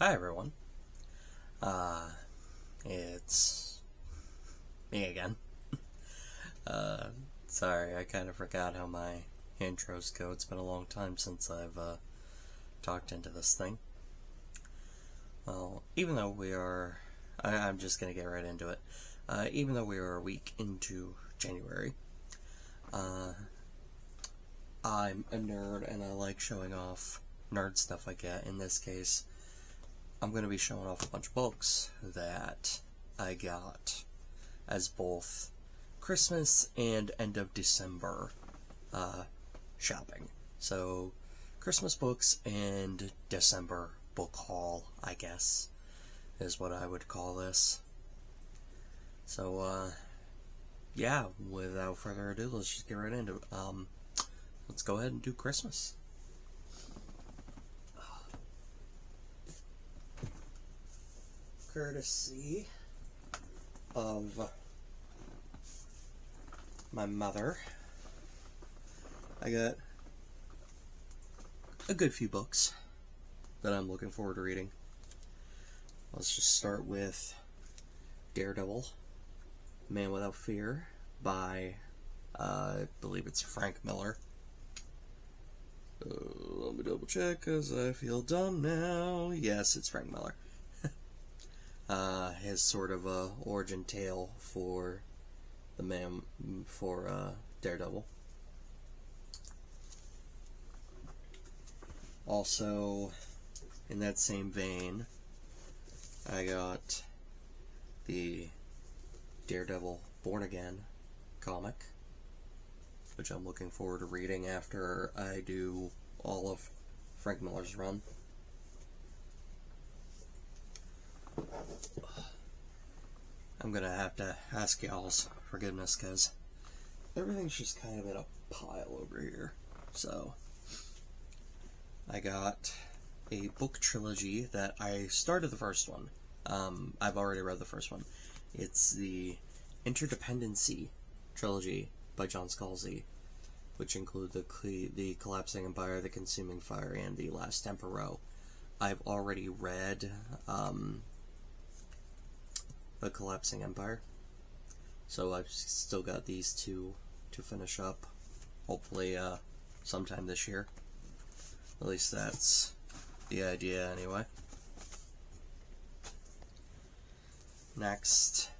Hi everyone. Uh, it's me again. Uh, Sorry, I kind of forgot how my intros go. It's been a long time since I've talked into this thing. Well, even though I'm just gonna get right into it. Even though we are a week into January, uh, I'm a nerd and I like showing off nerd stuff I get. In this case, I'm going to be showing off a bunch of books that I got as both Christmas and end of December shopping. So, Christmas books and December book haul, I guess, is what I would call this. So, yeah, without further ado, let's just get right into it. Let's go ahead and do Christmas. Courtesy of my mother, I got a good few books that I'm looking forward to reading. Let's just start with Daredevil, Man Without Fear by, I believe it's Frank Miller. Let me double check because I feel dumb now. Yes, it's Frank Miller. His sort of origin tale for Daredevil. Also, in that same vein, I got the Daredevil Born Again comic, which I'm looking forward to reading after I do all of Frank Miller's run. I'm gonna have to ask y'all's forgiveness because everything's just kind of in a pile over here. So, I got a book trilogy that I started the first one. I've already read the first one. It's the Interdependency trilogy by John Scalzi, which include the Collapsing Empire, the Consuming Fire, and the Last Emperor. I've already read the Collapsing Empire, so I've still got these two to finish up. Hopefully, sometime this year. At least that's the idea, anyway. Next,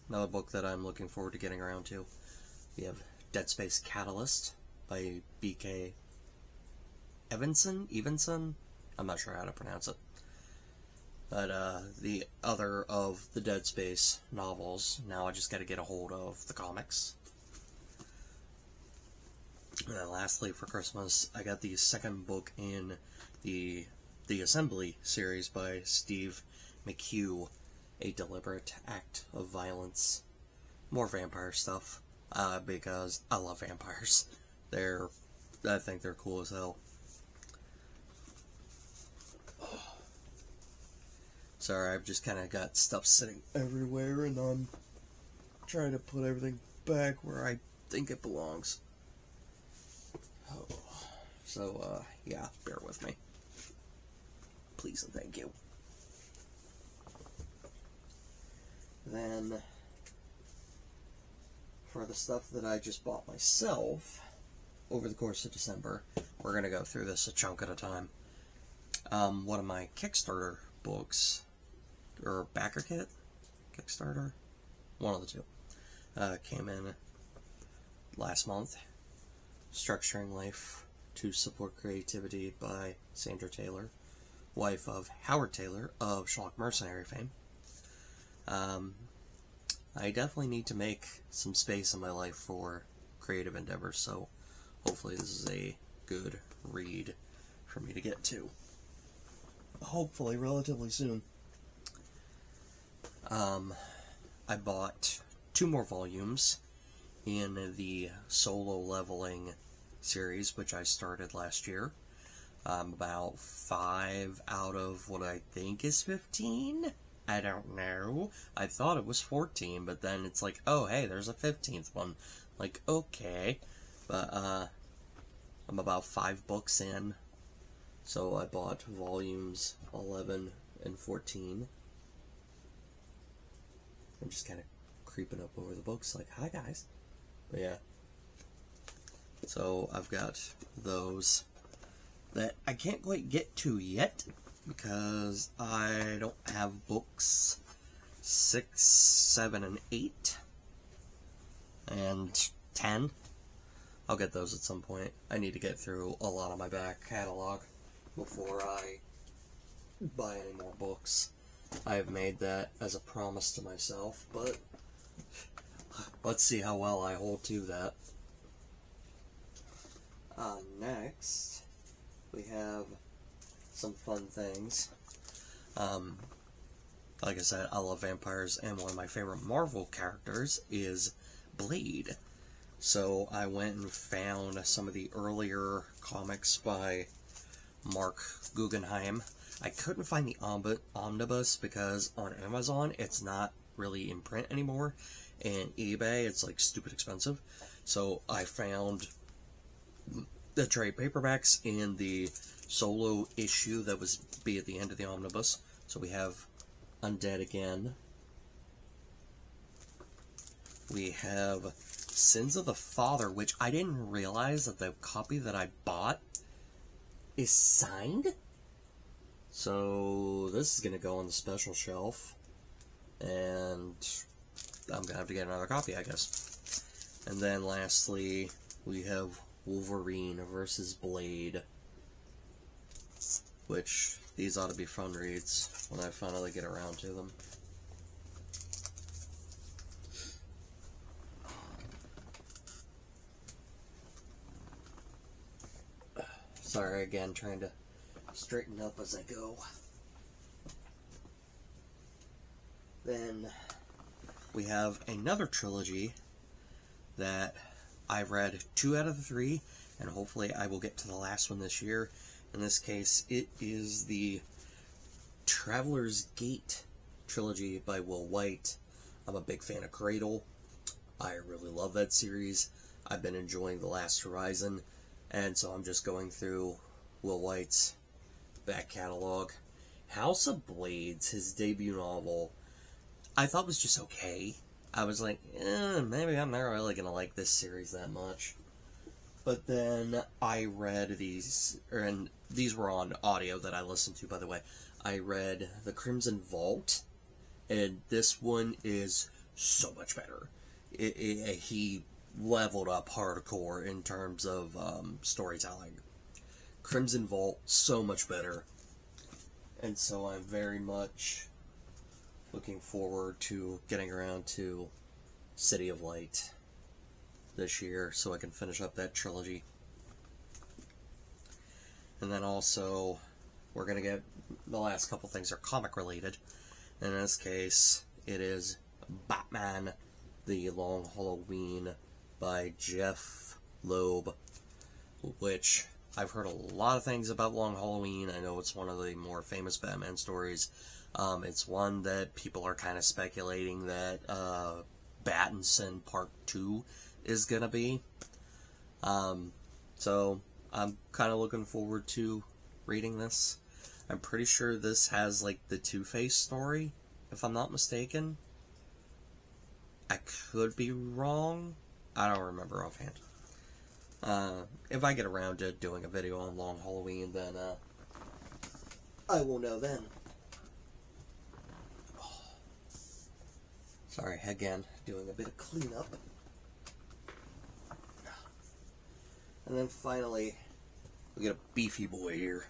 another book that I'm looking forward to getting around to. We have Dead Space Catalyst by B.K. Evenson? I'm not sure how to pronounce it. But the other of the Dead Space novels. Now I just gotta get a hold of the comics. And then lastly, for Christmas, I got the second book in the Assembly series by Steve McHugh, A Deliberate Act of Violence. More vampire stuff, because I love vampires. I think they're cool as hell. Sorry, I've just kind of got stuff sitting everywhere, and I'm trying to put everything back where I think it belongs. So, yeah, bear with me. Please and thank you. Then, for the stuff that I just bought myself over the course of December, we're going to go through this a chunk at a time. One of my Kickstarter books, or backer kit? Kickstarter? One of the two. Came in last month. Structuring Life to Support Creativity by Sandra Taylor, wife of Howard Taylor of Schlock Mercenary fame. I definitely need to make some space in my life for creative endeavors, so hopefully this is a good read for me to get to. Hopefully relatively soon. I bought 2 more volumes in the Solo Leveling series, which I started last year. About 5 out of what I think is 15? I don't know. I thought it was 14, but then it's like, oh, hey, there's a 15th one. Like, okay. But, I'm about 5 books in. So I bought volumes 11 and 14. I'm just kind of creeping up over the books like, hi guys. But yeah. So I've got those that I can't quite get to yet because I don't have books 6, 7, and 8 and 10. I'll get those at some point. I need to get through a lot of my back catalog before I buy any more books. I have made that as a promise to myself, but let's see how well I hold to that. Next, we have some fun things. Like I said, I love vampires, and one of my favorite Marvel characters is Blade. So I went and found some of the earlier comics by Mark Guggenheim. I couldn't find the omnibus because on Amazon it's not really in print anymore, and eBay it's like stupid expensive. So I found the trade paperbacks in the solo issue that was be at the end of the omnibus. So we have Undead Again. We have Sins of the Father, which I didn't realize that the copy that I bought is signed. So this is going to go on the special shelf, and I'm going to have to get another copy, I guess. And then lastly, we have Wolverine versus Blade, which these ought to be fun reads when I finally get around to them. Sorry again, trying to straighten up as I go. Then we have another trilogy that I've read 2 out of the 3, and hopefully I will get to the last one this year. In this case, it is the Traveler's Gate trilogy by Will White. I'm a big fan of Cradle. I really love that series. I've been enjoying The Last Horizon, and so I'm just going through Will White's back catalog. House of Blades, his debut novel, I thought was just okay. I was like, maybe I'm not really going to like this series that much. But then I read these, and these were on audio that I listened to, by the way. I read The Crimson Vault, and this one is so much better. He leveled up hardcore in terms of storytelling. Crimson Vault, so much better. And so I'm very much looking forward to getting around to City of Light this year so I can finish up that trilogy. And then also, we're going to get, the last couple things are comic related. And in this case, it is Batman, The Long Halloween by Jeff Loeb, which I've heard a lot of things about Long Halloween. I know it's one of the more famous Batman stories. It's one that people are kind of speculating that Battinson Part 2 is going to be. So I'm kind of looking forward to reading this. I'm pretty sure this has like the Two-Face story, if I'm not mistaken. I could be wrong. I don't remember offhand. If I get around to doing a video on Long Halloween, then I will know then. Sorry, again, doing a bit of cleanup. And then finally, we get a beefy boy here.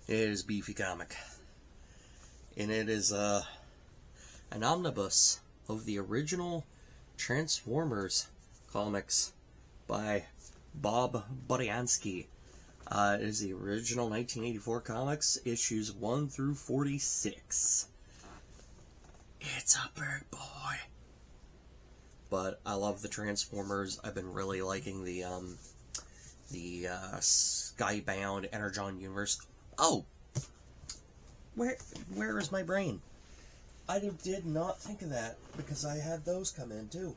It is Beefy Comic. And it is an omnibus of the original Transformers comics by Bob Budiansky. It is the original 1984 comics, issues 1 through 46. It's a big boy. But I love the Transformers. I've been really liking the Skybound Energon universe. Oh! Where is my brain? I did not think of that, because I had those come in too.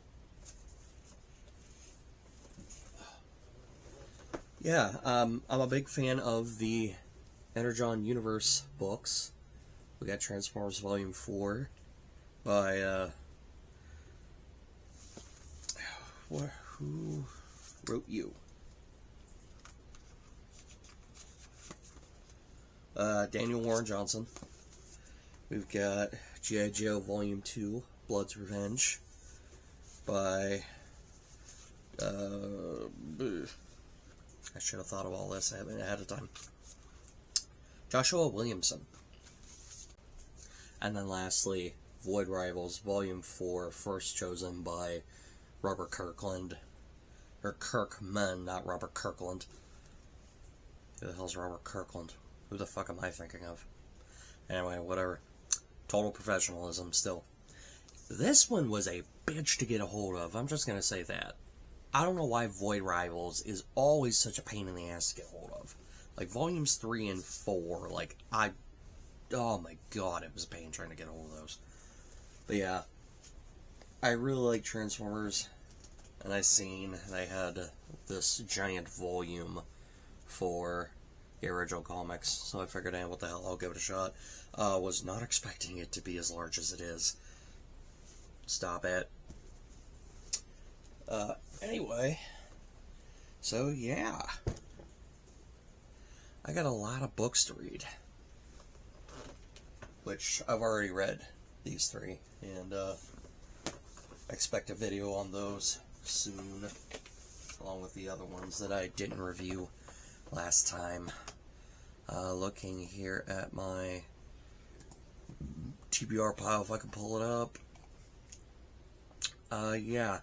Yeah, I'm a big fan of the Energon Universe books, We got Transformers Volume 4 by, who wrote you? Daniel Warren Johnson. We've got G.I. Joe Volume 2, Blood's Revenge, by, I should have thought of all this ahead of time. Joshua Williamson. And then lastly, Void Rivals Volume 4, first chosen by Robert Kirkland. Or Kirkman, not Robert Kirkland. Who the hell's Robert Kirkland? Who the fuck am I thinking of? Anyway, whatever. Total professionalism, still. This one was a bitch to get a hold of. I'm just gonna say that. I don't know why Void Rivals is always such a pain in the ass to get hold of. Like, Volumes 3 and 4, like, oh my god, it was a pain trying to get a hold of those. But yeah, I really like Transformers, and I seen they had this giant volume for the original comics, so I figured, what the hell, I'll give it a shot. Was not expecting it to be as large as it is. Stop it. Anyway, so yeah, I got a lot of books to read, which I've already read, these 3, and expect a video on those soon, along with the other ones that I didn't review last time. Looking here at my TBR pile, if I can pull it up. Yeah,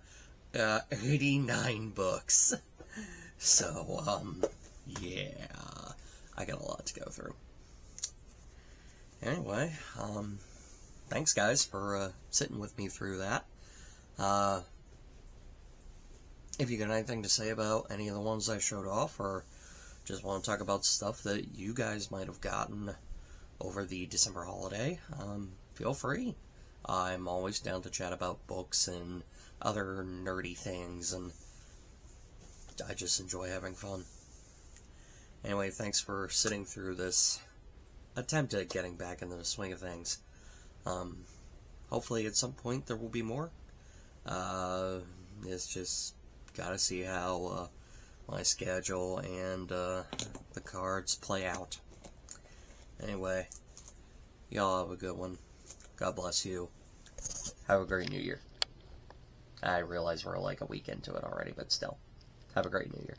89 books. So, yeah, I got a lot to go through. Anyway, thanks guys for sitting with me through that. If you got anything to say about any of the ones I showed off, or just want to talk about stuff that you guys might have gotten over the December holiday, feel free. I'm always down to chat about books and other nerdy things, and I just enjoy having fun. Anyway, thanks for sitting through this attempt at getting back into the swing of things. Hopefully at some point there will be more. It's just gotta see how my schedule and the cards play out. Anyway, y'all have a good one. God bless you. Have a great New Year. I realize we're like a week into it already, but still, have a great New Year.